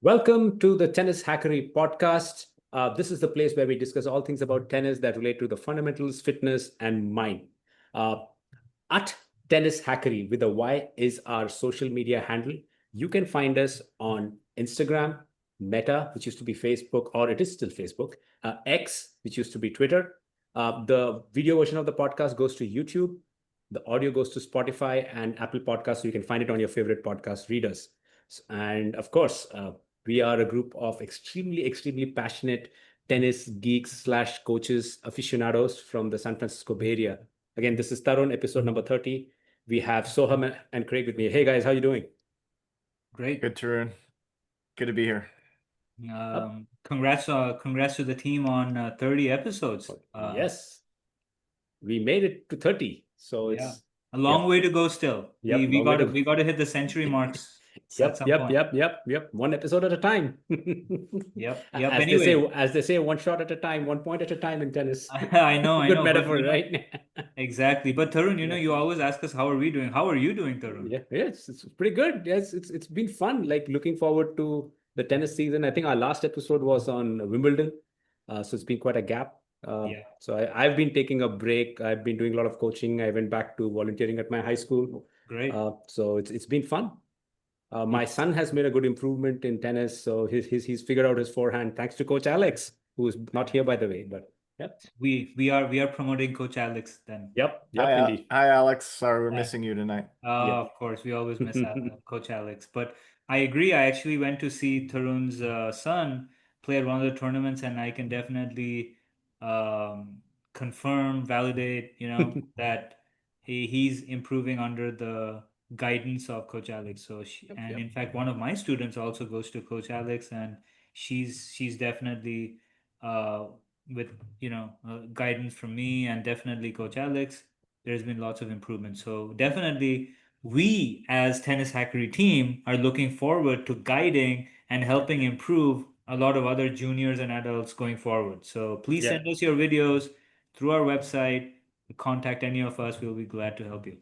Welcome to the Tennis Hackery podcast. This is the place where we discuss all things about tennis that relate to the fundamentals, fitness, and mind. Uh, at Tennis Hackery with a Y is our social media handle. You can find us on Instagram, Meta, which used to be Facebook, or it is still Facebook, X, which used to be Twitter. The video version of the podcast goes to YouTube. The audio goes to Spotify and Apple Podcasts, so you can find it on your favorite podcast readers. And of course, we are a group of extremely passionate tennis geeks slash coaches aficionados from the San Francisco Bay Area. Again, this is Tarun, episode number 30. We have Soham and Craig with me. Hey guys, how you doing? Great. Good, Tarun. Good to be here. Congrats to the team on 30 episodes. Yes, we made it to 30. So Yeah, it's a long yep, way to go still. yep, We long way got to to we got to hit the century marks at yep, some yep, point. yep. One episode at a time. Yep. As they say, one shot at a time, 1 point at a time in tennis. I know, Good but metaphor, right? exactly. But Tarun, Yeah. you always ask us how are we doing? How are you doing, Tarun? Yeah, yes, it's pretty good. Yes, it's been fun. Like looking forward to the tennis season. I think our last episode was on Wimbledon, so it's been quite a gap. Yeah. So I've been taking a break. I've been doing a lot of coaching. I went back to volunteering at my high school. Great. So it's been fun. My son has made a good improvement in tennis, so he's figured out his forehand thanks to Coach Alex, who is not here by the way. But yep, We are promoting Coach Alex then. yep, Hi, indeed. hi, Alex. Sorry, we're Hi. missing you tonight. Yeah. Of course, we always miss Coach Alex. But I agree. I actually went to see Tarun's son play at one of the tournaments, and I can definitely um, confirm, validate, that he's improving under the guidance of Coach Alex. So, Yep. in fact, one of my students also goes to Coach Alex, and she's definitely uh, with guidance from me and definitely Coach Alex. There's been lots of improvement. So definitely we as Tennis Hackery team are looking forward to guiding and helping improve a lot of other juniors and adults going forward. So please Yeah. send us your videos through our website. Contact any of us. We'll be glad to help you.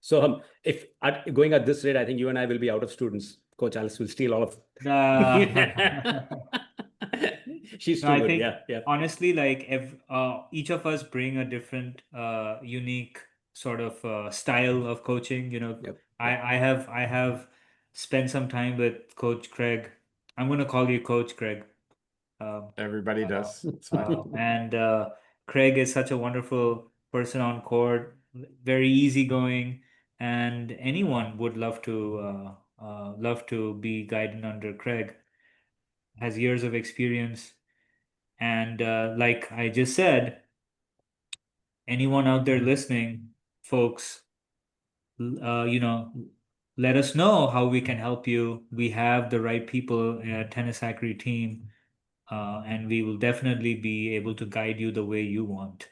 So if going at this rate, I think you and I will be out of students. Coach Alice will steal all of. She's No, too I good. think Yeah. honestly, like each of us bring a different, unique sort of style of coaching. Yep. I have spent some time with Coach Craig. I'm going to call you Coach Craig. Everybody does. It's fine. And Craig is such a wonderful person on court, very easygoing, and anyone would love to be guided under Craig. Has years of experience. And like I just said, anyone out there listening, folks, let us know how we can help you. We have the right people at Tennis Hackery team, and we will definitely be able to guide you the way you want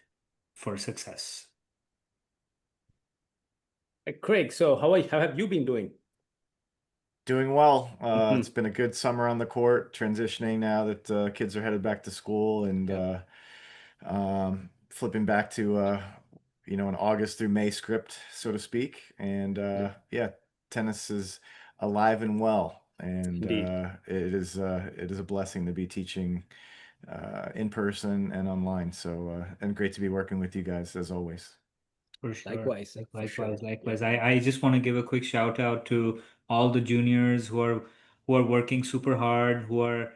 for success. Craig, so how have you been doing? Doing well. It's been a good summer on the court, transitioning now that kids are headed back to school and flipping back to an August through May script, so to speak. And yeah, tennis is alive and well, and Indeed. it is a blessing to be teaching in person and online. So and great to be working with you guys as always. For sure. Likewise. For sure. Likewise. I just want to give a quick shout out to all the juniors who are working super hard, who are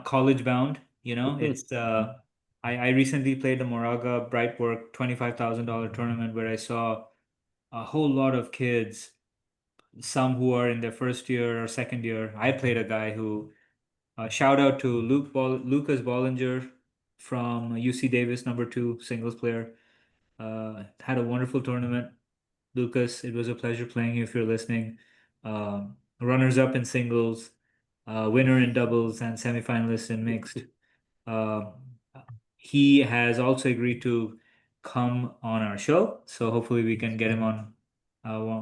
college bound. It's I recently played the Moraga Brightwork $25,000 tournament where I saw a whole lot of kids, some who are in their first year or second year. I played a guy who shout out to Lucas Bollinger from UC Davis, number 2 singles player. Had a wonderful tournament. Lucas, it was a pleasure playing you if you're listening. Runners up in singles, winner in doubles, and semifinalist in mixed. Uh, he has also agreed to come on our show, so hopefully we can get him on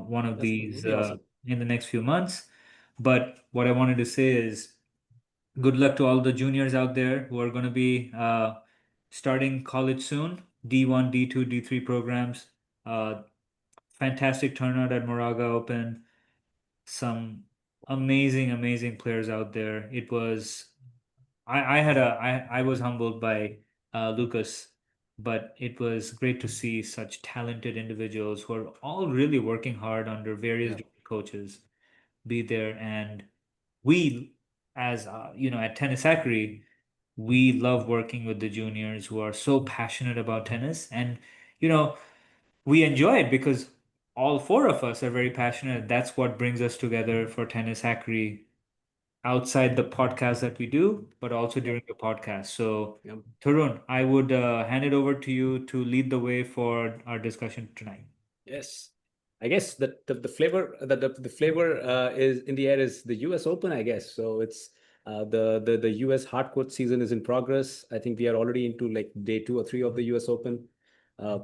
one of these Awesome. in the next few months. But what I wanted to say is good luck to all the juniors out there who are going to be starting college soon. D1, D2, D3 programs. Fantastic turnout at Moraga Open. Some amazing players out there. It was I was humbled by Lucas, but it was great to see such talented individuals who are all really working hard under various Yeah. different coaches be there. And we, as at Tennishackery, we love working with the juniors who are so passionate about tennis, and you know we enjoy it because all four of us are very passionate. That's what brings us together for Tennishackery outside the podcast that we do, but also Yep. during the podcast. So, Yep. Tarun, I would hand it over to you to lead the way for our discussion tonight. Yes. I guess the flavor the flavor is in the air is the US Open, I guess. So it's the US hardcourt season is in progress. I think we are already into like day 2 or 3 of the US Open. Uh,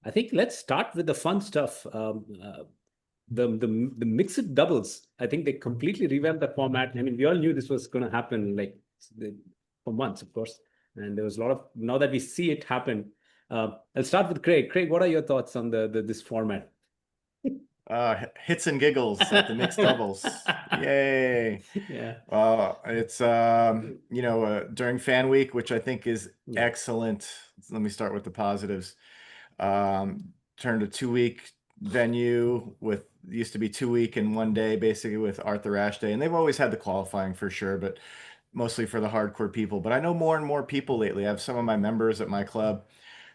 I think let's start with the fun stuff. The mixed doubles. I think they completely revamped that format. I mean, we all knew this was going to happen like for months, of course. And there was a lot of now that we see it happen. I'll start with Craig. Craig, what are your thoughts on the this format? Hits and giggles at the mixed doubles. Yay. Yeah. It's during fan week, which I think is Yeah. excellent. Let me start with the positives. Turned a 2 week venue with used to be 2 week and 1 day basically with Arthur Ashe Day, and they've always had the qualifying for sure, but mostly for the hardcore people. But I know more and more people lately. I have some of my members at my club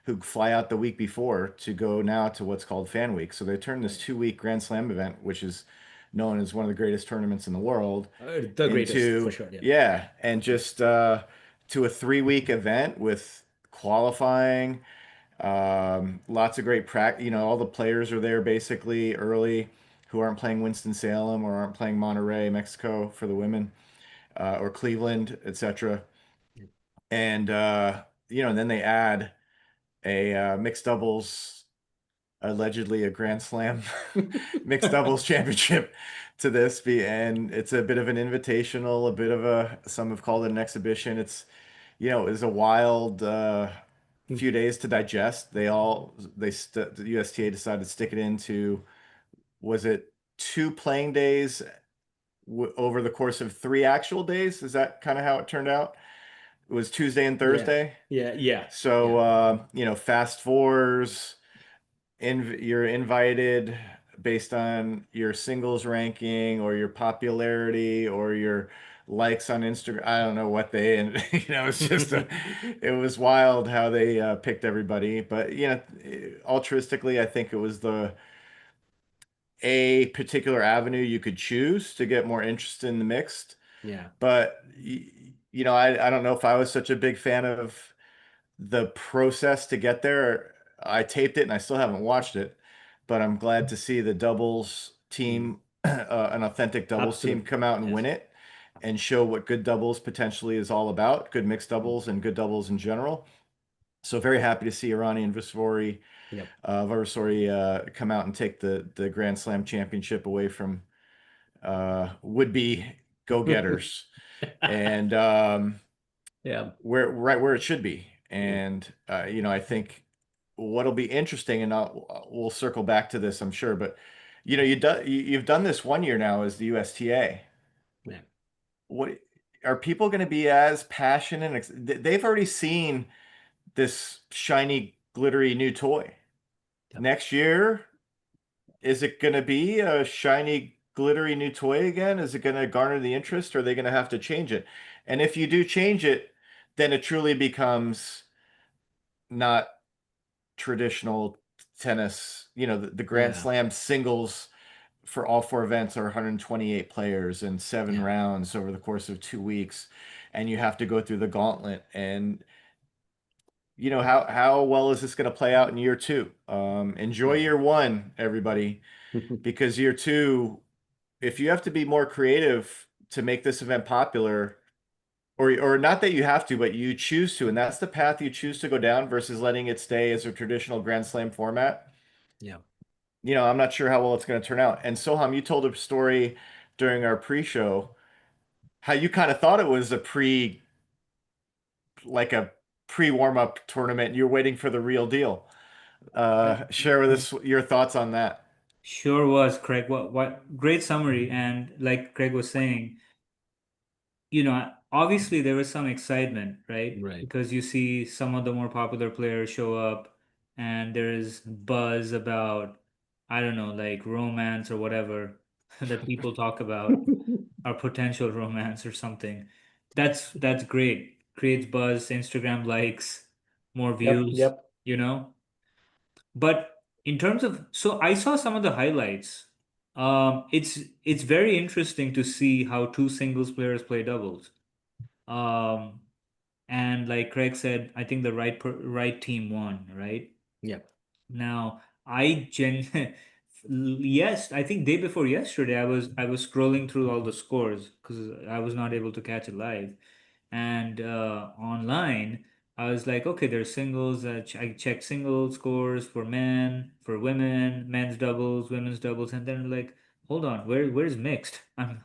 who fly out the week before to go now to what's called Fan Week. So they turned this 2 week Grand Slam event, which is known as one of the greatest tournaments in the world, The greatest for into sure. Yeah. yeah, and just to a 3 week event with qualifying. Lots of great practice. All the players are there basically early who aren't playing Winston-Salem or aren't playing Monterrey, Mexico for the women, or Cleveland, etc. And and then they add a mixed doubles, allegedly a Grand Slam mixed doubles championship to this and it's a bit of an invitational, a bit of some have called it an exhibition. It was a wild few days to digest. The USTA decided to stick it into, was it 2 playing days over the course of 3 actual days? Is that kind of how it turned out? It was Tuesday and Yeah. Thursday. Yeah. So, fast fours, you're invited based on your singles ranking or your popularity or your likes on Instagram. I don't know what they, and it's just it was wild how they picked everybody. But altruistically, I think it was a particular avenue you could choose to get more interest in the mixed. Yeah. But I don't know if I was such a big fan of the process to get there. I taped it and I still haven't watched it, but I'm glad to see the doubles team, an authentic doubles team, Absolutely. come out and Yes. win it and show what good doubles potentially is all about, good mixed doubles and good doubles in general. So very happy to see Irani and Yep. Vavasori come out and take the Grand Slam championship away from would-be go-getters. And Yeah. right where it should be. Yeah. And I think what'll be interesting, and we'll circle back to this, I'm sure, but you've done this 1 year now as the USTA. Yeah. What are people going to be as passionate? They've already seen this shiny, glittery new toy. Yep. Next year, is it going to be a shiny, glittery new toy again? Is it going to garner the interest, or are they going to have to change it? And if you do change it, then it truly becomes not traditional tennis. The Grand Yeah. Slam singles for all four events are 128 players and 7 rounds over the course of 2 weeks, and you have to go through the gauntlet. And how well is this going to play out in year two? Enjoy Yeah. year one, everybody, because year two, if you have to be more creative to make this event popular, or not that you have to, but you choose to, and that's the path you choose to go down versus letting it stay as a traditional Grand Slam format. Yeah. I'm not sure how well it's going to turn out. And Soham, you told a story during our pre-show how you kind of thought it was like a pre-warm-up tournament. You're waiting for the real deal. Share with us your thoughts on that. Sure was, Craig. What great summary. And like Craig was saying, obviously there was some excitement, right? Right. Because you see some of the more popular players show up and there's buzz about, I don't know, like romance or whatever that people talk about, or potential romance or something. That's great. Creates buzz, Instagram likes, more Yep, views, yep. you know? But in terms of, so I saw some of the highlights. It's very interesting to see how two singles players play doubles. Um, and like Craig said, I think the right team won, right? Yep. Now, yes, I think day before yesterday, I was scrolling through all the scores because I was not able to catch it live, and online I was like, okay, there's singles. I checked single scores for men, for women, men's doubles, women's doubles, and then like, hold on, where's mixed? I'm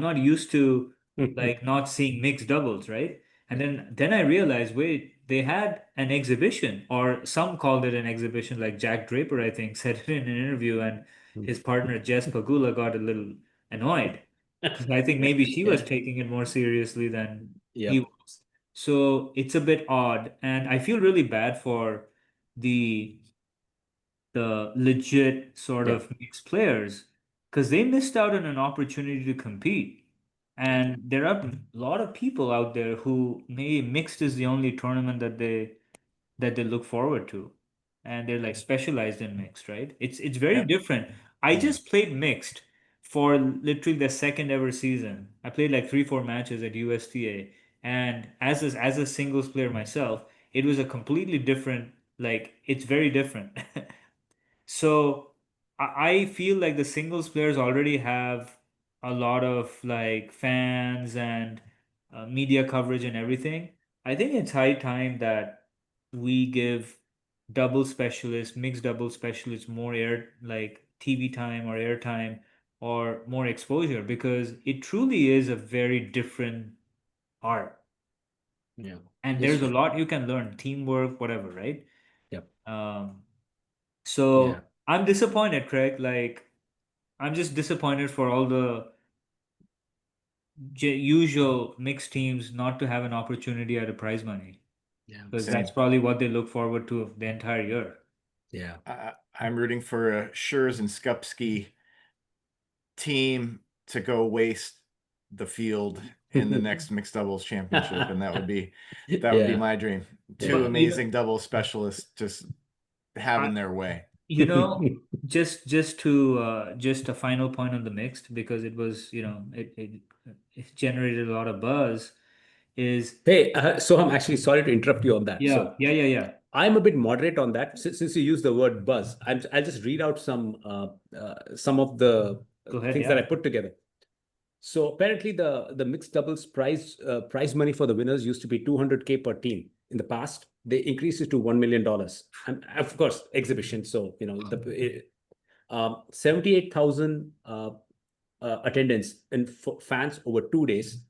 not used to like not seeing mixed doubles, right? And then I realized, wait, they had an exhibition, or some called it an exhibition, like Jack Draper, I think, said it in an interview, and his partner Jess Pagula got a little annoyed because I think maybe she was Yeah. taking it more seriously than he Yep. was. So it's a bit odd, and I feel really bad for the the legit sort Yep. of mixed players because they missed out on an opportunity to compete. Yep. And there are a lot of people out there who maybe mixed is the only tournament that they look forward to, and they're like specialized in mixed, right? It's very Yep. different. I Yeah. just played mixed for literally the second ever season. I played like 3 4 matches at USTA, and as a singles player myself, it was a completely different, like it's very different. So I feel like the singles players already have a lot of like fans and media coverage and everything. I think it's high time that we give double specialists, mixed double specialists more air, like TV time or air time or more exposure, because it truly is a very different art. Yeah. And Yes. there's a lot you can learn, teamwork, whatever, right? Yep. Um, Yeah. so I'm disappointed, Craig. Like, I'm just disappointed for all the usual mixed teams not to have an opportunity at a prize money, Yeah. because that's Same. probably what they look forward to the entire year. Yeah. I'm rooting for a Schurz and Skupski team to go waste the field in the next mixed doubles championship, and that would be Yeah. my dream. Yeah. Two But amazing double specialists just I, having their way. you know, just a final point on the mixed, because it was, it generated a lot of buzz. Is Hey, so I'm actually sorry to interrupt you on that. Yeah, So yeah, yeah, yeah. I'm a bit moderate on that. Since you use the word buzz, I'll just read out some of the Go ahead, things that I yeah. put together. So apparently, the mixed doubles prize money for the winners used to be 200K per team. In the past, they increased it to $1 million, and of course, exhibition. So 78,000 attendance and fans over 2 days,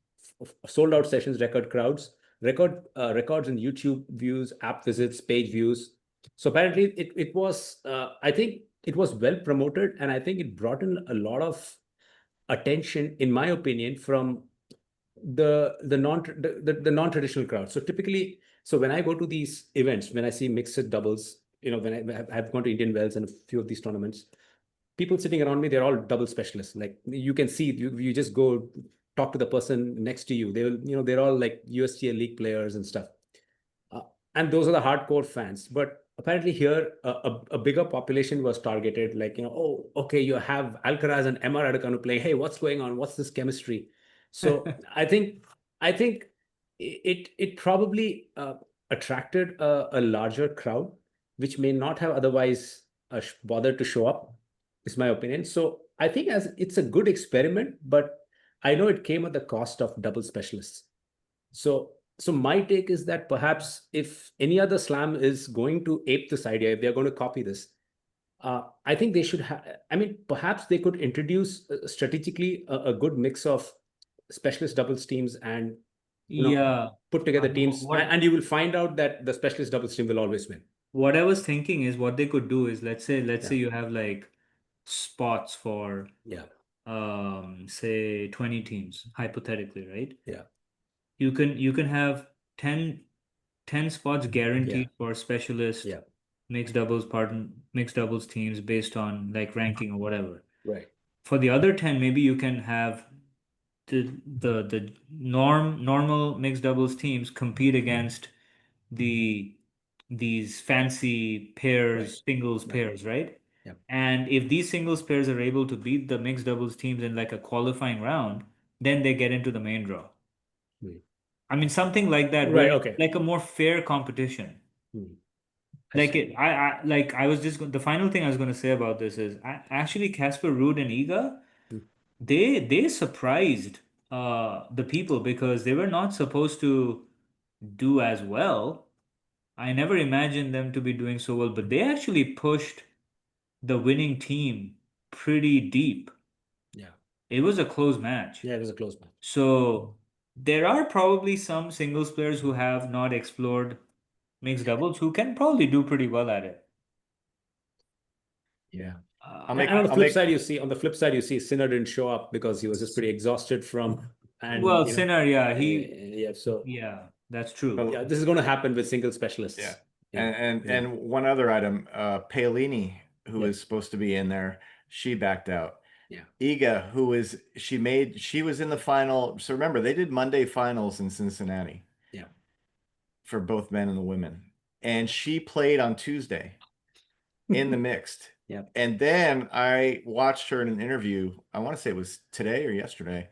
sold out sessions, record crowds, records in YouTube views, app visits, page views. So apparently, it was I think it was well promoted, and I think it brought in a lot of attention, in my opinion, from the non-traditional crowd. So typically, so when I go to these events, when I see mixed doubles, when I've gone to Indian Wells and a few of these tournaments, people sitting around me, they're all double specialists. Like you can see, you just go talk to the person next to you. They will, they're all like USTA league players and stuff. Uh, and those are the hardcore fans. But apparently here, a bigger population was targeted. Like, oh, okay, you have Alcaraz and Emma Raducanu playing. Hey, what's going on? What's this chemistry? So I think it probably attracted a larger crowd, which may not have otherwise bothered to show up. Is my opinion. So I think as it's a good experiment, but I know it came at the cost of double specialists. So my take is that perhaps if any other slam is going to ape this idea, if they're going to copy this, I think they should have. I mean, perhaps they could introduce strategically a good mix of specialist doubles teams and you know Yeah. put together What, teams, and you will find out that the specialist doubles team will always win. what I was thinking is what they could do is, let's say Yeah. you have like spots for Yeah. say 20 teams, hypothetically, right? Yeah. You can have 10 spots guaranteed for specialist Yeah. mixed doubles teams based on like ranking or whatever. Right. For the other 10, maybe you can have the normal mixed doubles teams compete against the these fancy pairs, Right. singles Yeah. pairs, right? Yeah. And if these singles pairs are able to beat the mixed doubles teams in like a qualifying round, then they get into the main draw. Hmm. I mean, something like that, Right. where Okay. like a more fair competition. I Like see. I was just the final thing I was going to say about this is actually Casper Ruud and Iga, Hmm. they surprised the people because they were not supposed to do as well. I never imagined them to be doing so well, but they actually pushed the winning team pretty deep. Yeah. It was a close match. Yeah. It was a close match. So there are probably some singles players who have not explored mixed doubles who can probably do pretty well at it. Yeah. Uh, I'll And make on the I'll flip make side, you see Sinner didn't show up because he was just pretty exhausted from, and well, Sinner, yeah, yeah. So yeah, that's true. yeah, this is going to happen with single yeah. specialists. Yeah. And one other item, Paolini, who Yeah. was supposed to be in there, she backed out. Yeah. Iga, she was in the final. So remember, they did Monday finals in Cincinnati Yeah. for both men and the women. And she played on Tuesday in the mixed. Yeah. And then I watched her in an interview. I want to say it was today or yesterday.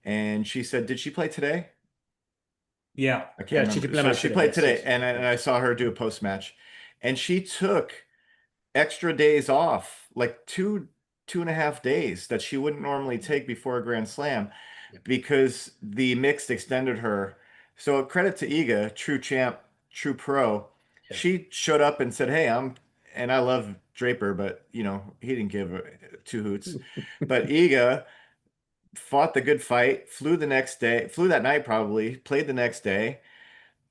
And she said, "Did she play today?" Yeah. I can't Yeah. She remember. did play So match she today. played Yes. today, Yes. and I saw her do a post match, and she took extra days off, like two and a half days that she wouldn't normally take before a Grand Slam, Yep. because the mixed extended her. So credit to Iga, true champ, true pro. Yeah. She showed up and said, "Hey, and I love Draper, but he didn't give two hoots." But Iga fought the good fight, flew the next day, flew that night probably, played the next day,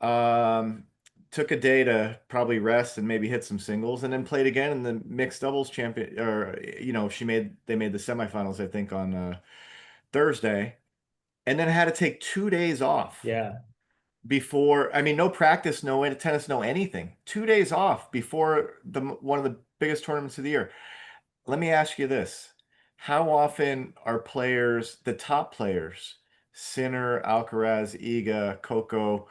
um, took a day to probably rest and maybe hit some singles, and then played again in the mixed doubles champion. Or they made the semifinals, I think, on Thursday, and then had to take 2 days off Yeah. before. I mean, no practice, no tennis, no anything. 2 days off before one of the biggest tournaments of the year. Let me ask you this. How often are players, the top players, Sinner, Alcaraz, Iga, Coco,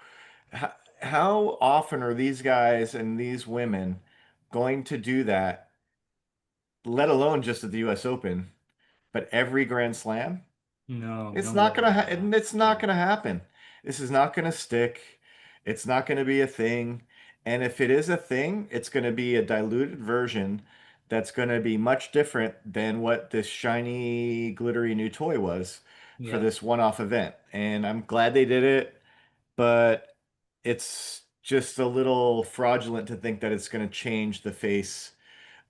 how often are these guys and these women going to do that, let alone just at the US Open, but every Grand Slam? No, It's no not way. gonna it's not gonna happen. This is not gonna stick. It's not gonna be a thing. And if it is a thing, it's gonna be a diluted version that's gonna be much different than what this shiny, glittery new toy was for Yeah. this one-off event. And I'm glad they did it, but it's just a little fraudulent to think that it's gonna change the face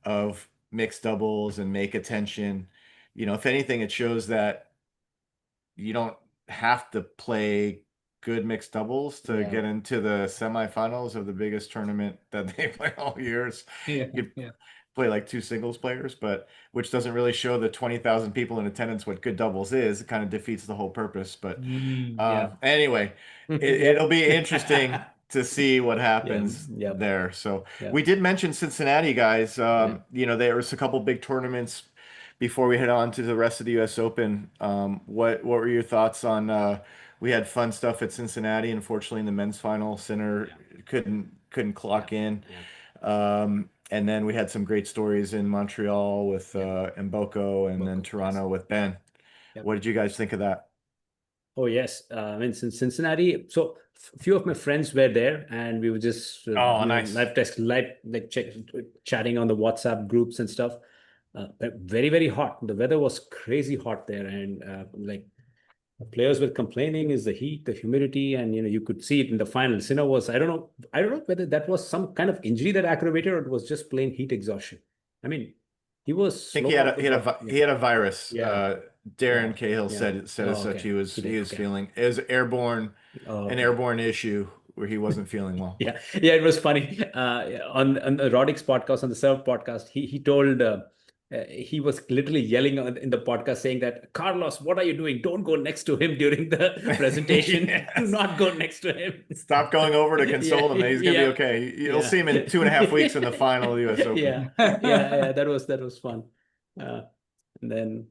of mixed doubles and make attention. If anything, it shows that you don't have to play good mixed doubles to Yeah. get into the semifinals of the biggest tournament that they play all years. Yeah. You Yeah. play like two singles players, but which doesn't really show the 20,000 people in attendance what good doubles is. It kind of defeats the whole purpose. But Yeah. anyway, it'll be interesting to see what Yeah. happens Yeah. there. So Yeah. we did mention Cincinnati, guys. Yeah. There was a couple big tournaments before we head on to the rest of the U.S. Open. What were your thoughts on? We had fun stuff at Cincinnati. Unfortunately, in the men's final, Sinner couldn't clock in. And then we had some great stories in Montreal with Mboko, and then Mboko, yes. Toronto with Ben. Yep. What did you guys think of that? Oh yes, I mean, since Cincinnati. So few of my friends were there, and we were just Nice. chatting on the WhatsApp groups and stuff. But very, very hot. The weather was crazy hot there, and the players were complaining is the heat, the humidity, and you could see it in the final. Sinner was, I don't know whether that was some kind of injury that aggravated or it was just plain heat exhaustion. I mean, he was I think slow he had off the draw. he had a virus. Yeah. Darren Yeah. Cahill Yeah. said Oh, as such. okay. He did. was Okay. feeling, it was airborne, Oh, an okay. airborne issue where he wasn't feeling well. Yeah, it was funny. On the Roddick's podcast, on the Serve podcast, he told he was literally yelling in the podcast saying that, Carlos, what are you doing? Don't go next to him during the presentation. Do Yes. not go next to him. Stop going over to console him. He's gonna be Yeah, okay. You'll yeah, see him in 2.5 weeks in the final U.S. Open. yeah. That was fun. And then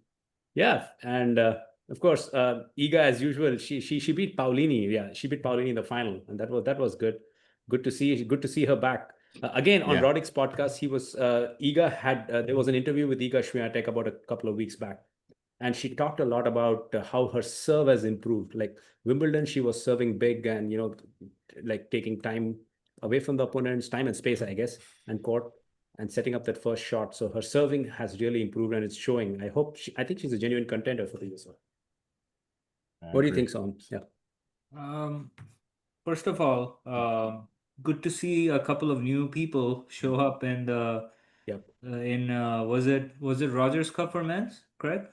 and of course, Iga as usual, she beat Paulini. Yeah, she beat Paulini in the final, and that was good. Good to see her back. Again, on Yeah. Roddick's podcast, he was Iga had there was an interview with Iga Swiatek about a couple of weeks back, and she talked a lot about how her serve has improved. Like Wimbledon, she was serving big and like taking time away from the opponents, time and space, I guess, and court, and setting up that first shot. So her serving has really improved and it's showing. I think she's a genuine contender for the US Open. What do you think, Soham? Yeah. First of all, good to see a couple of new people show up in the Yep. was it Rogers Cup for men's, correct?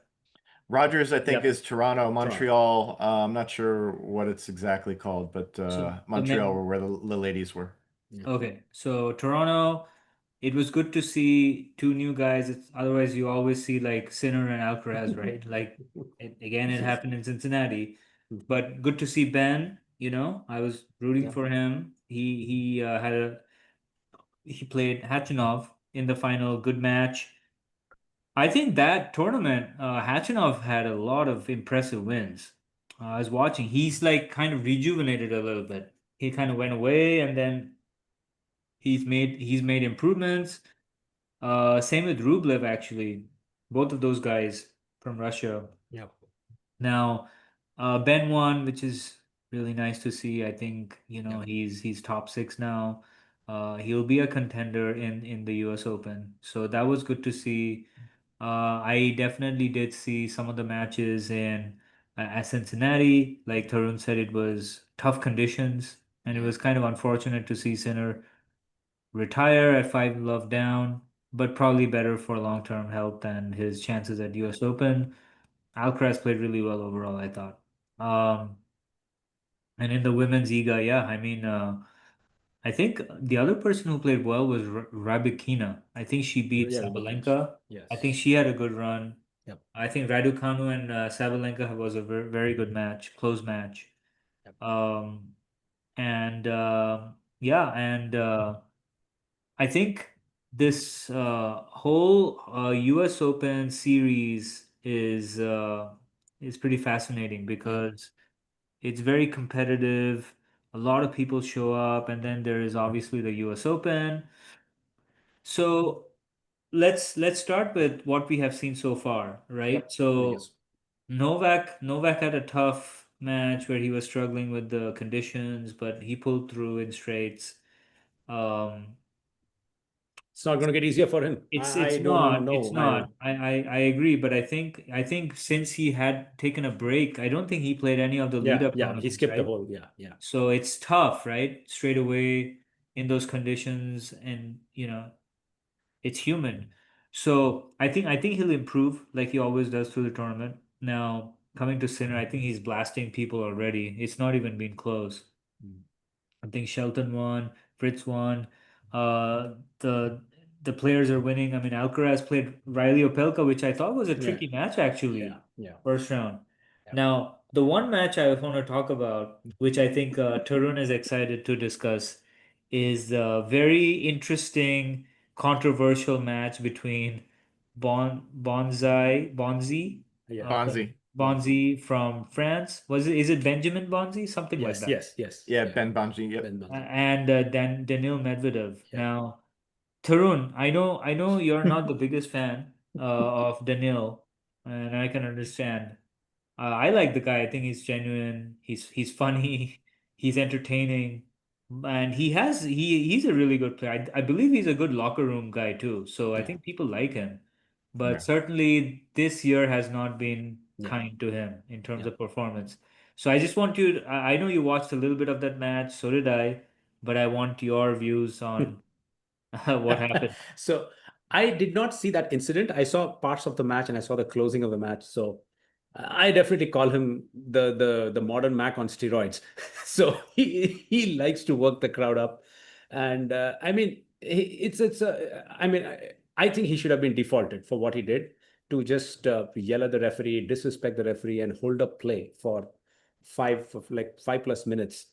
Rogers, I think, Yep. is Toronto. Montreal, I'm not sure what it's exactly called, but So Montreal were where the ladies were. Yeah. Okay, so Toronto, it was good to see two new guys. Otherwise, you always see like Sinner and Alcaraz, right? Like again, it happened in Cincinnati, but good to see Ben. I was rooting Yeah. for him. He played Hachinov in the final. Good match. I think that tournament, Hachinov had a lot of impressive wins. I was watching. He's like kind of rejuvenated a little bit. He kind of went away, and then he's made improvements. Same with Rublev, actually. Both of those guys from Russia. Yeah. Now, Ben won, which is really nice to see. I think Yeah. he's top six now. He'll be a contender in the U.S. Open, so that was good to see. I definitely did see some of the matches in at Cincinnati. Like Tarun said, it was tough conditions, and it was kind of unfortunate to see Sinner retire at 5 love down, but probably better for long-term health than his chances at US Open. Alcaraz played really well overall, I thought. Um, and in the women's Iga, yeah, I mean, I think the other person who played well was Rabikina. I think she beat Yeah, Sabalenka. yes. I think she had a good run. Yep. I think Raducanu and Sabalenka was a very, very good match, close match. Yep. And yeah, and I think this whole US Open series is pretty fascinating because it's very competitive. A lot of people show up, and then there is obviously the US Open. So let's start with what we have seen so far, right? Yep. So Yes. Novak had a tough match where he was struggling with the conditions, but he pulled through in straights. Um, It's not going to get easier for him. It's I it's don't not. know. It's not. I agree, but I think since he had taken a break, I don't think he played any of the lead-up Yeah. He tournaments, skipped the right? whole. Yeah. So it's tough, right? Straight away in those conditions, and it's human. So I think he'll improve like he always does through the tournament. Now coming to Sinner, I think he's blasting people already. It's not even been close. Mm. I think Shelton won, Fritz won. Uh, the the players are winning. I mean, Alcaraz played Riley Opelka, which I thought was a Yeah. tricky match actually, Yeah. first round. Yeah. Now, the one match I want to talk about, which I think Tarun is excited to discuss, is the very interesting, controversial match between Bonzi, Yeah. Bonzi. Bonzi from France. Is it Benjamin Bonzi? Something like that. Yes. Yeah, Ben Bonzi. Yep. Ben Bonzi. And then Daniil Medvedev. Yeah. Now, Tarun, I know you're not the biggest fan of Daniil, and I can understand. I like the guy. I think he's genuine. He's funny. He's entertaining, and he's a really good player. I believe he's a good locker room guy too. So I Yeah. think people like him. Yeah. But certainly this year has not been Yeah. kind to him in terms Yeah. of performance. So I just want you. I know you watched a little bit of that match. So did I. But I want your views on what happened. So I did not see that incident. I saw parts of the match and I saw the closing of the match. So I definitely call him the modern Mac on steroids. So he likes to work the crowd up, and I mean it's I mean I think he should have been defaulted for what he did, to just yell at the referee, disrespect the referee, and hold up play for 5 plus minutes.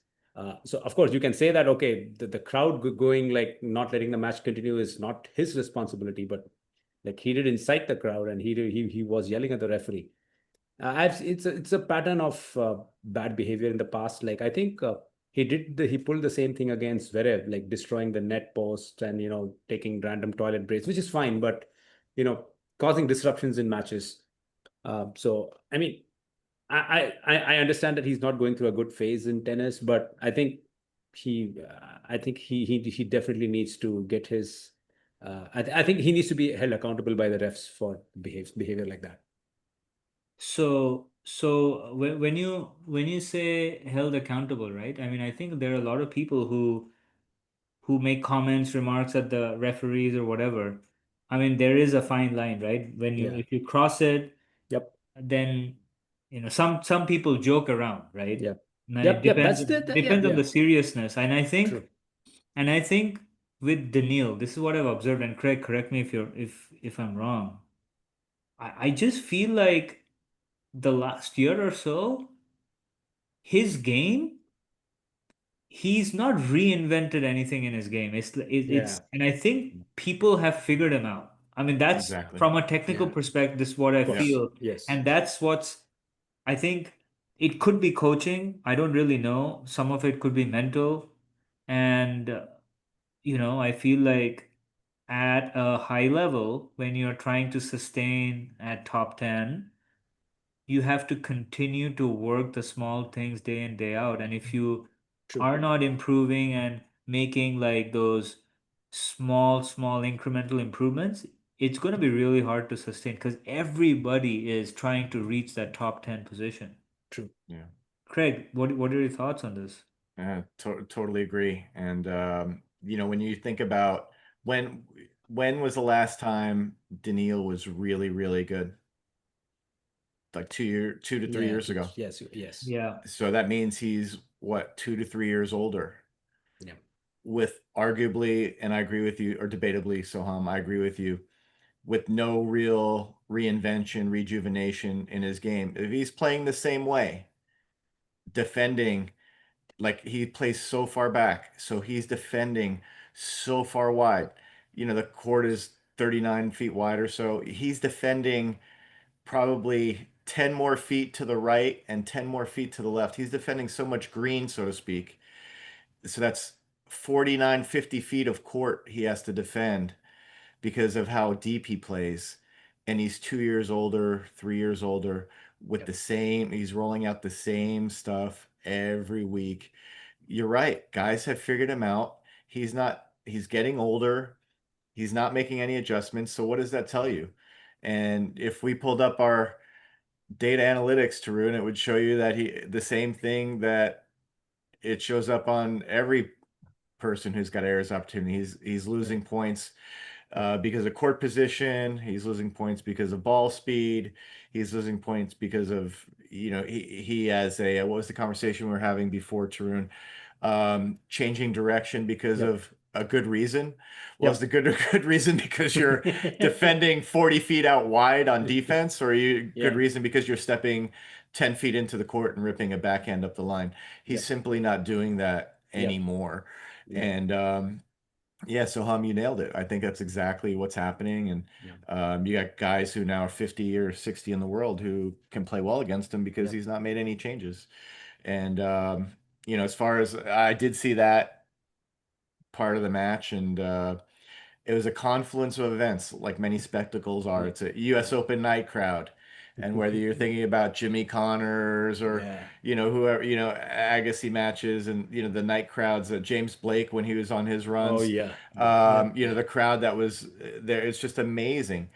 So of course you can say that, okay, the crowd going, like not letting the match continue, is not his responsibility, but like he did incite the crowd, and he was yelling at the referee. It's a pattern of bad behavior in the past. Like I think he pulled the same thing against Zverev, like destroying the net post and taking random toilet breaks, which is fine, but you know causing disruptions in matches. So I mean, I understand that he's not going through a good phase in tennis, but I think he definitely needs to get his. I think he needs to be held accountable by the refs for behavior like that. So when you say held accountable, right? I mean, I think there are a lot of people who make comments, remarks at the referees or whatever. I mean, there is a fine line, right? When you Yeah. if you cross it, Yep. then some people joke around, right? Yep. And it Yep. Yep. depends That's yeah. depends on Yeah. the seriousness. And I think True. and I think with Daniil, this is what I've observed, and Craig, correct me if I'm wrong. I just feel like the last year or so, his game, he's not reinvented anything in his game. Yeah. And I think people have figured him out. I mean, that's Exactly. from a technical Yeah. perspective, this is what I Of Yeah. course. feel. Yes. And that's what's, I think it could be coaching. I don't really know. Some of it could be mental. And, I feel like at a high level, when you're trying to sustain at top 10, you have to continue to work the small things day in, day out. And if you True. are not improving and making like those small incremental improvements, it's going to be really hard to sustain because everybody is trying to reach that top 10 position. True. Yeah. Craig, what are your thoughts on this? Totally agree. And when you think about when when was the last time Daniil was really, really good? Like 2 to 3 years Yeah. ago. Yes. Yes. Yeah. So that means he's what, 2 to 3 years older, Yeah. with arguably, and I agree with you, or debatably, Soham, I agree with you, with no real reinvention, rejuvenation in his game. If he's playing the same way, defending, like he plays so far back, so he's defending so far wide. The court is 39 feet wide or so. He's defending probably 10 more feet to the right and 10 more feet to the left. He's defending so much green, so to speak. So that's 49, 50 feet of court he has to defend because of how deep he plays. And he's 2 years older, 3 years older, with Yep. the same, he's rolling out the same stuff every week. You're right. Guys have figured him out. He's getting older. He's not making any adjustments. So what does that tell you? And if we pulled up our data analytics, Tarun, it would show you that the same thing that it shows up on every person who's got errors opportunity. He's losing Right. points because of court position. He's losing points because of ball speed. He's losing points because of, he has a, what was the conversation we were having before, Tarun? Changing direction because Yep. of a good reason. Well, is Yep. the good reason because you're defending 40 feet out wide on defense, or are you good Yeah. reason because you're stepping 10 feet into the court and ripping a backhand up the line? He's Yep. simply not doing that Yep. anymore. Yep. And yeah, so you nailed it. I think that's exactly what's happening. And Yep. you got guys who now are 50 or 60 in the world who can play well against him because Yep. he's not made any changes. And as far as I did see that part of the match, and it was a confluence of events, like many spectacles are. Yep. It's a U.S. Yep. Open night crowd, and whether you're thinking about Jimmy Connors or Yeah. whoever, Agassi matches, and the night crowds, James Blake when he was on his Oh runs, yeah. Yeah. Yep. the Yeah. crowd that was there. It's just amazing.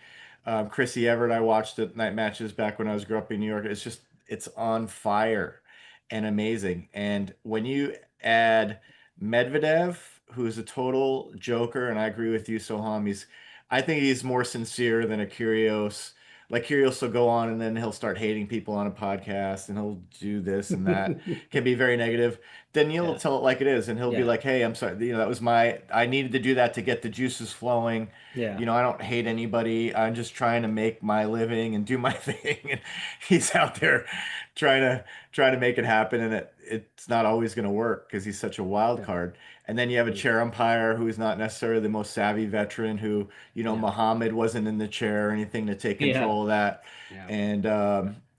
Chrissy Everett, I watched at night matches back when I was growing up in New York. It's on fire and amazing. And when you add Medvedev, who's a total joker, and I agree with you, Soham. I think he's more sincere than a Kyrgios. Like Kyrgios will go on and then he'll start hating people on a podcast and he'll do this and that. Can be very negative. Daniil will Yeah. tell it like it is, and he'll be Yeah. like, "Hey, I'm sorry. That was I needed to do that to get the juices flowing. Yeah. I don't hate anybody. I'm just trying to make my living and do my thing." And he's out there trying to make it happen, and it's not always going to work because he's such a wild Yeah. card. And then you have a Mm. chair umpire who is not necessarily the most savvy veteran. Who, Yeah. Muhammad wasn't in the chair or anything to take Yeah. control of that. Yeah. And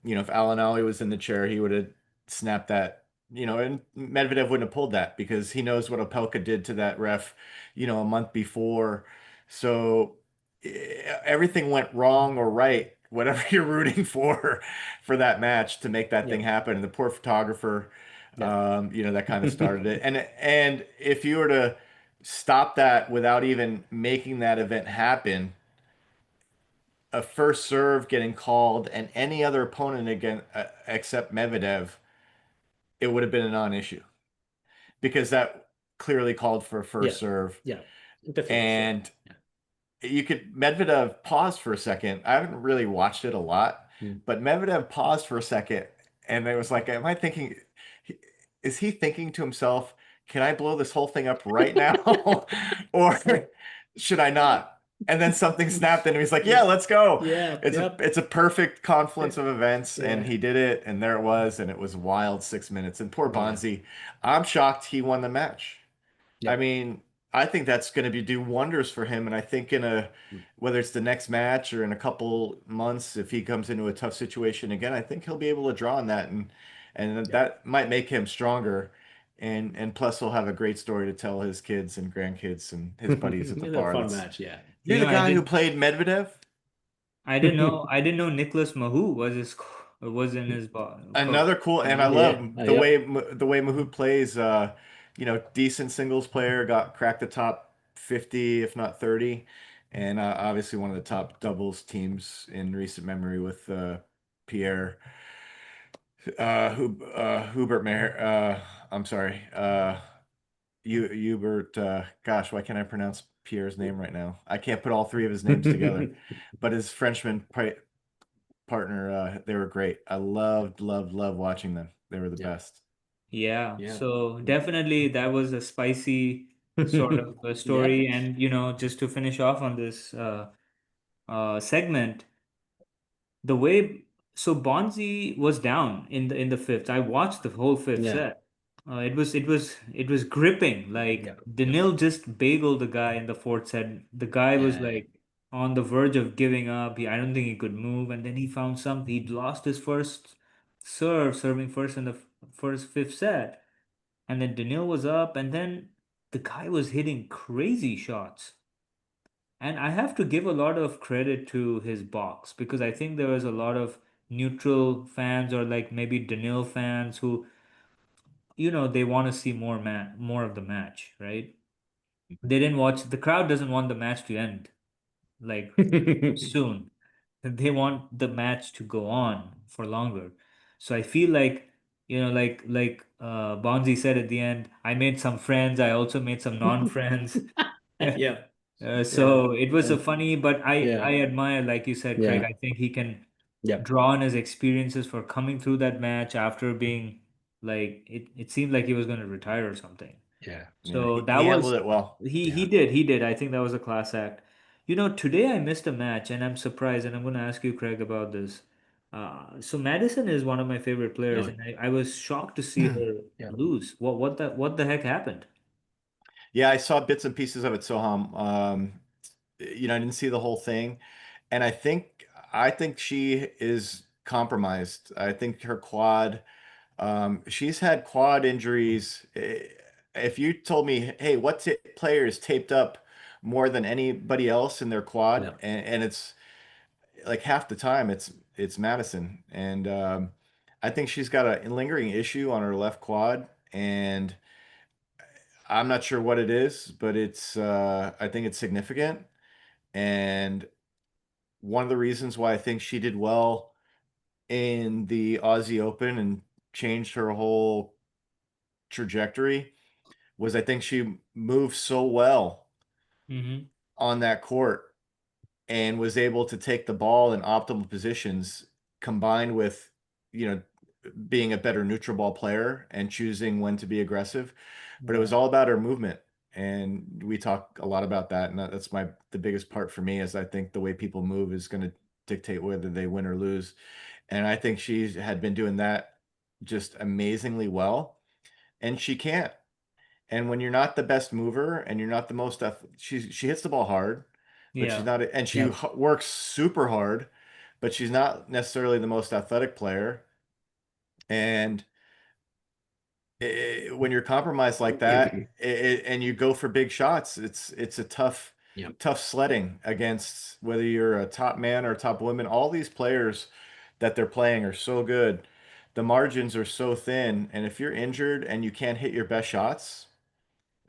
if Alan Ali was in the chair, he would have snapped that. And Medvedev wouldn't have pulled that because he knows what Opelka did to that ref, a month before. So everything went wrong or right, whatever you're rooting for that match to make that Yeah. thing happen. And the poor photographer, Yeah. that kind of started it. And if you were to stop that without even making that event happen, a first serve getting called and any other opponent again except Medvedev, it would have been a non-issue because that clearly called for a Yeah. first serve. Yeah. Interference. Yeah. And you could Medvedev paused for a second. I haven't really watched it a lot, Mm. but Medvedev paused for a second and it was like, am I thinking, is he thinking to himself, can I blow this whole thing up right now? Or should I not? And then something snapped and he's like, yeah, let's go. Yeah. Yep. It's a perfect confluence of events, and Yeah. he did it, and there it was, and it was wild 6 minutes. And poor Yeah. Bonzi, I'm shocked he won the match. I Yep. mean, I think that's going to do wonders for him. And I think Mm. whether it's the next match or in a couple months, if he comes into a tough situation again, I think he'll be able to draw on that, and Yep. that might make him stronger. And plus, he'll have a great story to tell his kids and grandkids and his buddies at the It's a bar. fun match. Yeah. You're the I guy who played Medvedev? I didn't know Nicholas Mahut was in his coach. Another cool, and I love Yeah. the way Yep. Mahut plays. Decent singles player, cracked the top 50, if not 30, and obviously one of the top doubles teams in recent memory with Pierre Hubert Maher. I'm sorry, Hubert. Gosh, why can't I pronounce Pierre's name right now? I can't put all three of his names together, but his Frenchman partner, they were great. I loved watching them. They were the Yeah. best. Yeah, Yeah. so definitely that was a spicy sort of a Yep. story. And just to finish off on this segment, the way so Bonzi was down in the fifth. I watched the whole fifth Yeah. set. It was gripping. Like Yep. Yep. Danil just bageled the guy in the fourth set. The guy was Yeah. like on the verge of giving up. I don't think he could move, and then he found something. He'd lost his first serving first in the first fifth set, and then Danil was up, and then the guy was hitting crazy shots. And I have to give a lot of credit to his box because I think there was a lot of neutral fans or like maybe Danil fans who, they want to see more of the match, right? They didn't watch, the crowd doesn't want the match to end like soon. They want the match to go on for longer. So I feel like, Bonzi said at the end, I made some friends, I also made some non-friends. Yeah. Yeah. So it was a Yeah. funny, but I Yeah. admire, like you said, Craig. Yeah. I think he can Yep. draw on his experiences for coming through that match after being like it seemed like he was going to retire or something. Yeah. Yeah, So that he handled was it well. Yeah. he did. I think that was a class act. Today I missed a match and I'm surprised, and I'm going to ask you, Craig, about this. So Madison is one of my favorite players, No. and I was shocked to see her Yeah. lose. What the heck happened? Yeah, I saw bits and pieces of it, Soham. I didn't see the whole thing, and I think she is compromised. I think her quad. She's had quad injuries. If you told me, hey, what player is taped up more than anybody else in their quad, No. and it's like half the time it's Madison, and I think she's got a lingering issue on her left quad, and I'm not sure what it is, but I think it's significant, and one of the reasons why I think she did well in the Aussie Open and changed her whole trajectory was I think she moved so well Mm-hmm. on that court and was able to take the ball in optimal positions combined with, you know, being a better neutral ball player and choosing when to be aggressive, but it was Right. all about her movement. And we talk a lot about that. And that's the biggest part for me is I think the way people move is going to dictate whether they win or lose. And I think she had been doing that just amazingly well. And she can't. And when you're not the best mover and you're not the most, she hits the ball hard, but she's Yeah. not, and she Yeah. works super hard, but she's not necessarily the most athletic player. And when you're compromised like that and you go for big shots, it's a Yeah. tough sledding against whether you're a top man or a top woman. All these players that they're playing are so good. The margins are so thin, and if you're injured and you can't hit your best shots,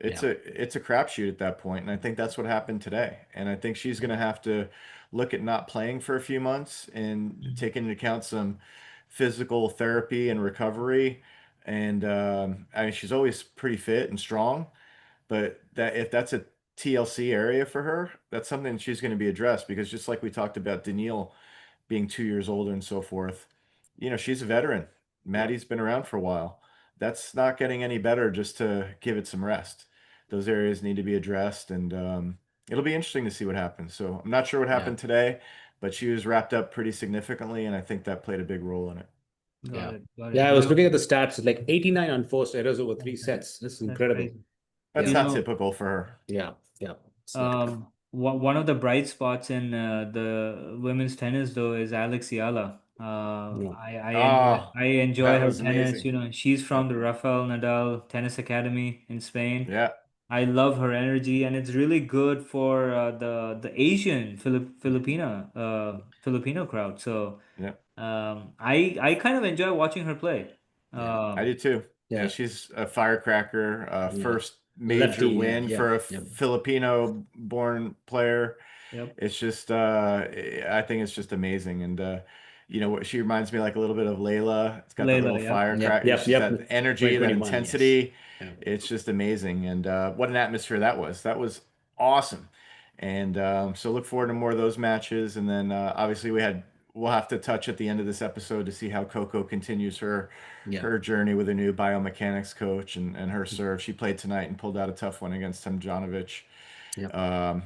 Yeah. it's a crapshoot at that point, and I think that's what happened today. And I think she's going to have to look at not playing for a few months and take into account some physical therapy and recovery. And I mean, she's always pretty fit and strong, but that if that's a TLC area for her, that's something she's going to be addressed because just like we talked about Daniil being 2 years older and so forth. You know, she's a veteran. Yeah. Maddie's been around for a while. That's not getting any better just to give it some rest. Those areas need to be addressed, and it'll be interesting to see what happens. So I'm not sure what Yeah. happened today, but she was wrapped up pretty significantly, and I think that played a big role in it. Got Yeah. it. Got it. Yeah. I was looking at the stats, like 89 unforced errors over 3 sets. This is That's incredible. crazy. That's Yeah. not typical for her. Yeah. Yeah. It's not. One of the bright spots in the women's tennis though is Alex Yala. Yeah. Oh, I enjoy that her was tennis. amazing. You know, she's Yeah. from the Rafael Nadal Tennis Academy in Spain. Yeah. I love her energy, and it's really good for the Asian Filipino crowd. So Yeah. I kind of enjoy watching her play. Yeah. I Um, do too. Yeah, Yeah. she's a firecracker. Yeah. First major Lefty. Yeah. win Yeah. for a Yeah. Filipino-born player. yep, It's just, I think it's just amazing. And, you know, she reminds me like a little bit of Layla. It's got that Layla. little Yep. Yep. firecracker. It's Yep. just Yep. that energy, that 2021. Yes. intensity. Yeah. It's just amazing. And what an atmosphere that was. That was awesome. And so look forward to more of those matches. And then obviously we'll have to touch at the end of this episode to see how Coco continues Yeah. her journey with a new biomechanics coach and her serve. She played tonight and pulled out a tough one against Tomjanovic. Yep. Um,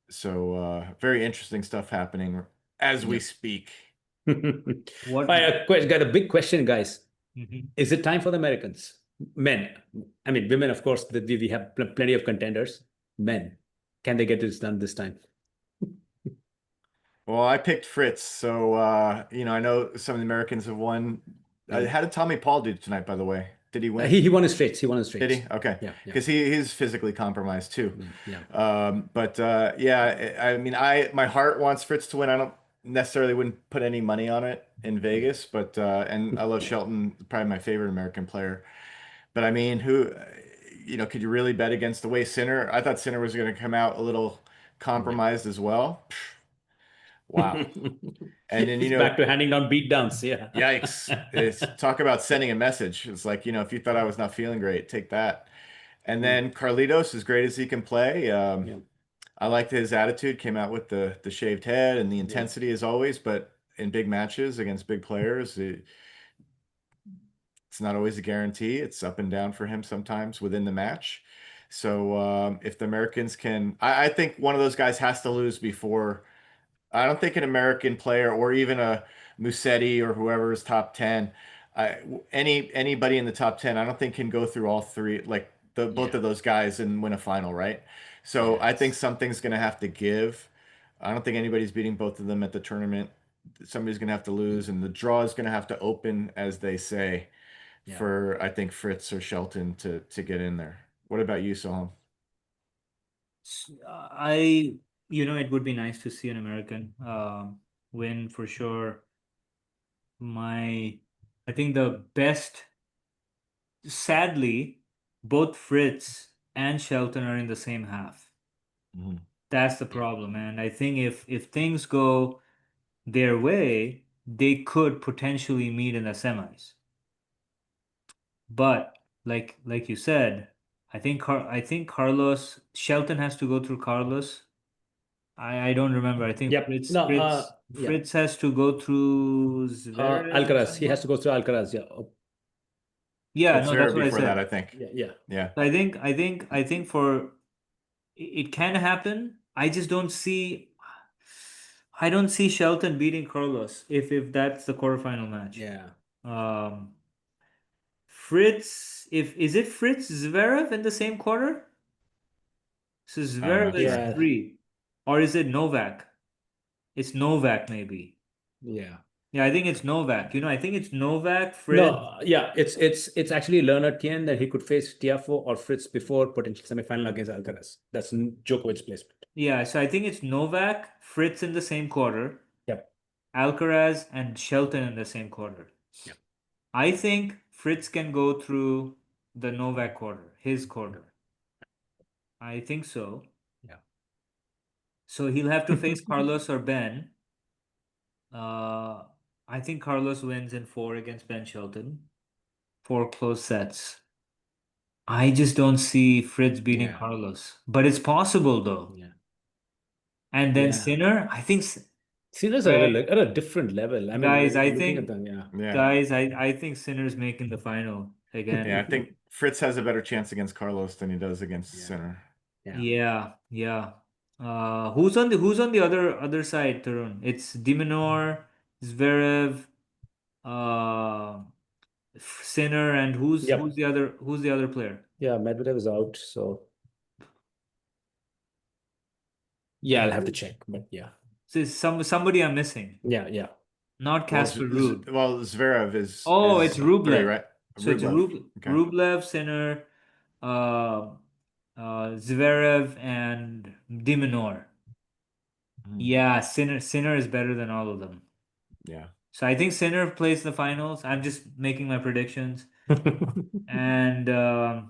so very interesting stuff happening as we Yep. speak. All What? right, got a big question, guys. Mhm. Is it time for the Americans? Men. I mean, women, of course, we have plenty of contenders. Men. Can they get this done this time? Well, I picked Fritz, so you know I know some of the Americans have won. Yeah. How did Tommy Paul do tonight, by the way? Did he win? He won his straights. He won his Did straights. he? Okay, Yeah. Yeah. because he's physically compromised too. Yeah. But yeah, I mean, my heart wants Fritz to win. I don't necessarily wouldn't put any money on it in Vegas, but and I love Shelton, probably my favorite American player. But I mean, who, you know, could you really bet against the way Sinner? I thought Sinner was going to come out a little Yeah. compromised as well. Wow. And then, you He's know, back to handing down beatdowns. Yeah. yikes. It's talk about sending a message. It's like, you know, if you thought I was not feeling great, take that. And then Carlitos, as great as he can play, Yeah. I liked his attitude, came out with the shaved head and the Yeah. intensity as always, but in big matches against big players, it's not always a guarantee. It's up and down for him sometimes within the match. So if the Americans can, I think one of those guys has to lose before. I don't think an American player or even a Musetti or whoever is top 10, anybody in the top 10, I don't think can go through all three, like both Yeah. of those guys and win a final, right? So I think Yes. something's going to have to give. I don't think anybody's beating both of them at the tournament. Somebody's going to have to lose, and the draw is going to have to open, as they say, Yeah. for I think Fritz or Shelton to get in there. What about you, Soham? It would be nice to see an American win for sure. I think the best, sadly, both Fritz and Shelton are in the same half. Mhm. That's the Yeah. problem. And I think if things go their way, they could potentially meet in the semis. But like you said, I think Carlos Shelton has to go through Carlos I don't remember. I think Yep. No, yeah. Fritz has to go through Zverev or Alcaraz. He has someone. to go through Alcaraz. Yeah. Yeah, It's no, that's Zverev what I before that, said. I think. Yeah. Yeah. Yeah. So I think for it can happen. I don't see Shelton beating Carlos if that's the quarterfinal match. Yeah. Um, Fritz, if is it Fritz Zverev in the same quarter? So I'm Zverev not is sure. Yeah. 3, or is it Novak? It's Novak maybe. Yeah. Yeah, I think it's Novak. I think it's Novak, Fritz. No, yeah, it's actually Leonard Tien that he could face Tiafoe or Fritz before potential semifinal against Alcaraz. That's Djokovic's placement. Yeah, so I think it's Novak, Fritz in the same quarter, Yep. Alcaraz and Shelton in the same quarter. Yep. I think Fritz can go through the Novak quarter, his quarter. I think so. Yeah. So he'll have to face Carlos or Ben. Uh, I think Carlos wins in 4 against Ben Shelton. 4 close sets. I just don't see Fritz beating Yeah. Carlos, but it's possible though. Yeah. And then Yeah. Sinner, I think, Sinner's Craig, at a different level. I mean, guys, I looking at think, them, yeah. Yeah. guys, I think Sinner's making the final Yeah, again. I think Fritz has a better chance against Carlos than he does against Yeah. Sinner. Yeah. Yeah, yeah. Who's on the other side, Tarun? It's Diminor, Zverev, uh, Sinner, and Yep. who's the other player? Yeah, Medvedev is out, so yeah, I'll have to check. But yeah. So it's somebody I'm missing. Yeah, yeah. Not Casper Ruud. Zverev Oh, it's is 3, Rublev. right? So it's Rublev. Okay. Rublev, Sinner, uh, Zverev, and Diminor. Yeah, Sinner is better than all of them. Yeah. So I think Sinner plays the finals. I'm just making my predictions, and I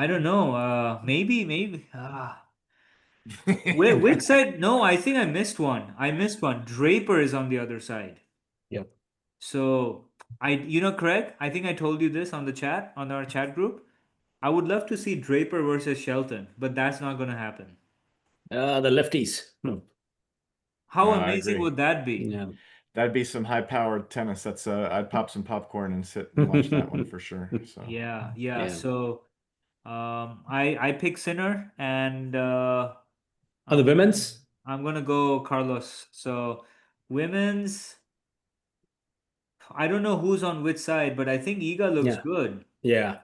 don't know. Maybe. Which side? No, I think I missed one. Draper is on the other side. Yep. So Craig, I think I told you this on our chat group. I would love to see Draper versus Shelton, but that's not going to happen. The lefties. How I amazing agree. would that be? Yeah. That'd be some high-powered tennis. I'd pop some popcorn and sit and watch that one for sure. So Yeah. Yeah. So, I pick Sinner, and On the I'm women's? I'm gonna go Carlos. So, women's, I don't know who's on which side, but I think Iga looks Yeah. good. Yeah.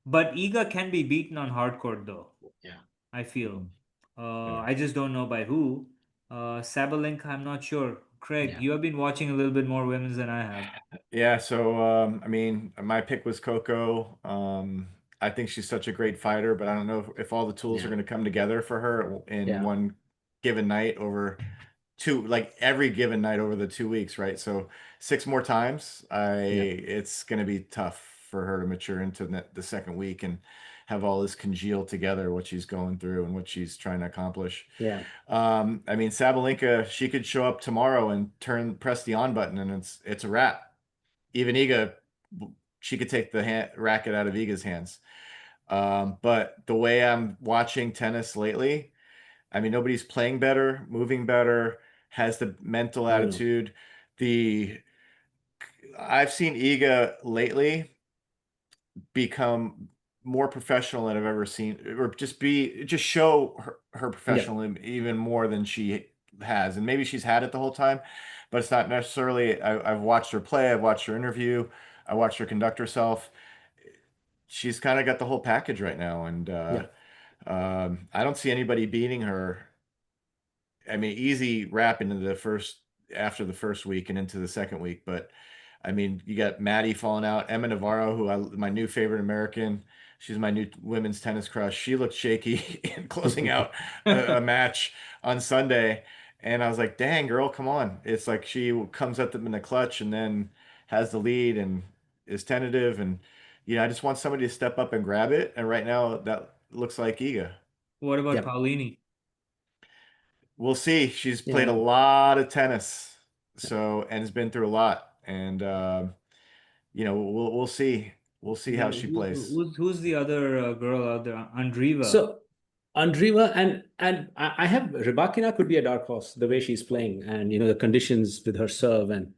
But Iga can be beaten on hard court though. Yeah. I feel. Yeah. I just don't know by who. Sabalenka, I'm not sure. Craig, Yeah. you have been watching a little bit more women's than I have. Yeah, so I mean, my pick was Coco. I think she's such a great fighter, but I don't know if all the tools are Yeah. going to come together for her in Yeah. one given night over like every given night over the 2 weeks, right? So 6 more times, it's going to be tough for her to mature into the second week and have all this congeal together, what she's going through and what she's trying to accomplish. Yeah. I mean, Sabalenka, she could show up tomorrow and press the on button, and it's a wrap. Even Iga, she could take the racket out of Iga's hands. But the way I'm watching tennis lately, I mean, nobody's playing better, moving better, has the mental I know. attitude. I've seen Iga lately become more professional than I've ever seen, or just show her professionalism even more than she has. And maybe she's had it the whole time, but it's not necessarily. I've watched her play, I've watched her interview, I watched her conduct herself. She's kind of got the whole package right now, and Yeah. I don't see anybody beating her. I mean, easy wrap into after the first week and into the second week, but I mean, you got Maddie falling out, Emma Navarro, my new favorite American. She's my new women's tennis crush. She looked shaky in closing out a match on Sunday, and I was like, "Dang, girl, come on!" It's like she comes at them in the clutch and then has the lead and is tentative, and I just want somebody to step up and grab it. And right now, that looks like Iga. What about Yep. Paulini? We'll see. She's played a Yeah. lot of tennis, and has been through a lot. And we'll see. We'll see how she plays. Who's the other girl out there? Andreeva. So Andreeva and I have Rybakina could be a dark horse the way she's playing, and the conditions with her serve, and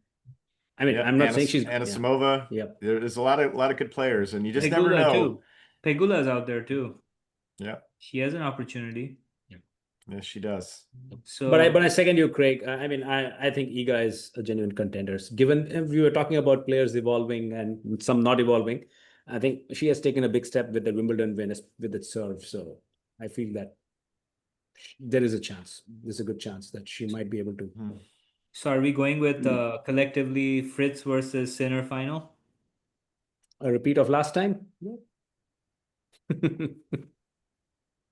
I mean, Yep, I'm not saying she's Anisimova. Yep. There's a lot of good players, and you just never Pegula know. too. Pegula's out there too. Yeah, She has an opportunity. yes, she does. So, But I second you, Craig. I mean, I think Iga is a genuine contenders. Given we were talking about players evolving and some not evolving, I think she has taken a big step with the Wimbledon win with its serve. So I feel that there is a chance. There's a good chance that she might be able to. so are we going with collectively Fritz versus Sinner final? A repeat of last time?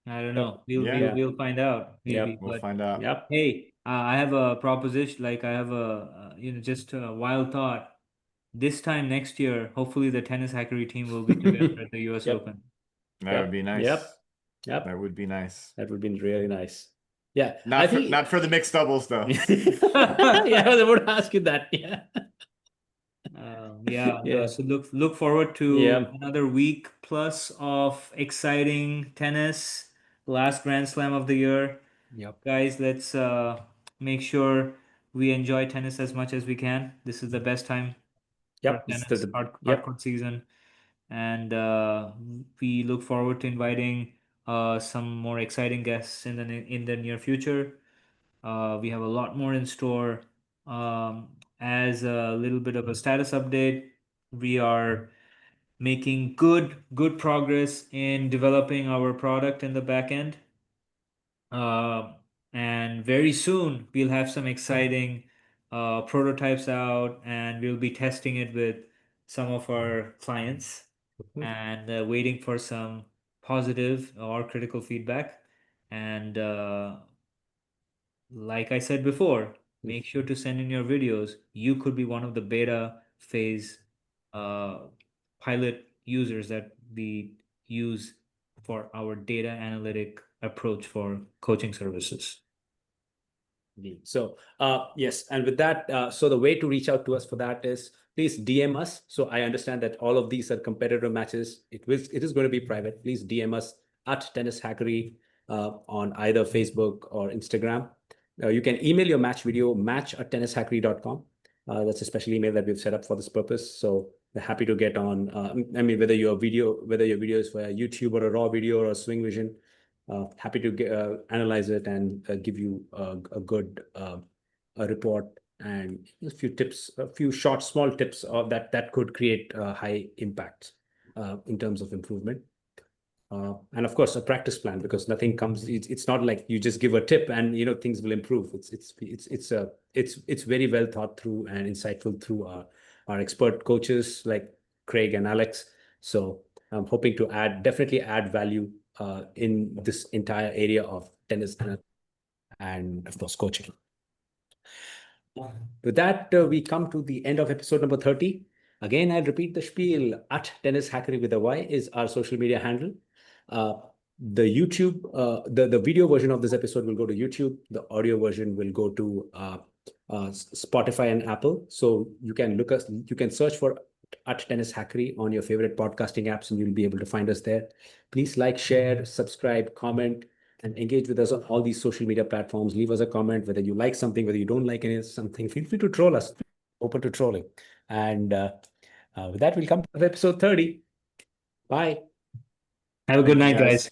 I don't know. Yeah. We'll find out maybe. Yep. We'll But find out. Yep. hey, I have a proposition. Like I have a just a wild thought. This time next year, hopefully the tennis hackery team will be together at the US Yep. Open. That would be nice. Yep. That would be nice. That would be really nice. Yeah. Not for the mixed doubles though. Yeah, I would ask you that. Yeah. Yeah. So look forward to another week plus of exciting tennis. Last Grand Slam of the year. Yep. Guys, let's make sure we enjoy tennis as much as we can. This is the best time for Yep. tennis, hardcourt season. And we look forward to inviting some more exciting guests in the near future. We have a lot more in store. As a little bit of a status update, we are making good progress in developing our product in the back end. And very soon we'll have some exciting prototypes out, and we'll be testing it with some of our clients and waiting for some positive or critical feedback. And like I said before, make sure to send in your videos. You could be one of the beta phase pilot users that we use for our data analytic approach for coaching services. So, yes, and with that, so the way to reach out to us for that is please DM us. So I understand that all of these are competitor matches. It is going to be private. Please DM us at Tennis Hackery on either Facebook or Instagram. You can email your match video, match@tennishackery.com. That's a special email that we've set up for this purpose. So we're happy to get on. I mean, whether your video is for YouTube or a raw video or a swing vision, happy to analyze it and give you a good a report and a few tips, a few short, small tips of that could create high impact in terms of improvement. And of course, a practice plan, because nothing comes. It's not like you just give a tip and things will improve. It's very well thought through and insightful through our expert coaches like Craig and Alex. So I'm hoping to definitely add value in this entire area of tennis and of course coaching. With that, we come to the end of episode number 30. Again, I'll repeat the spiel. At Tennis Hackery with a Y is our social media handle. The YouTube, the video version of this episode will go to YouTube. The audio version will go to Spotify and Apple. So you can search for at Tennis Hackery on your favorite podcasting apps, and you'll be able to find us there. Please like, share, subscribe, comment, and engage with us on all these social media platforms. Leave us a comment, whether you like something, whether you don't like something. Feel free to troll us. Open to trolling. And with that, we'll come to episode 30. Bye. Have a good night, guys.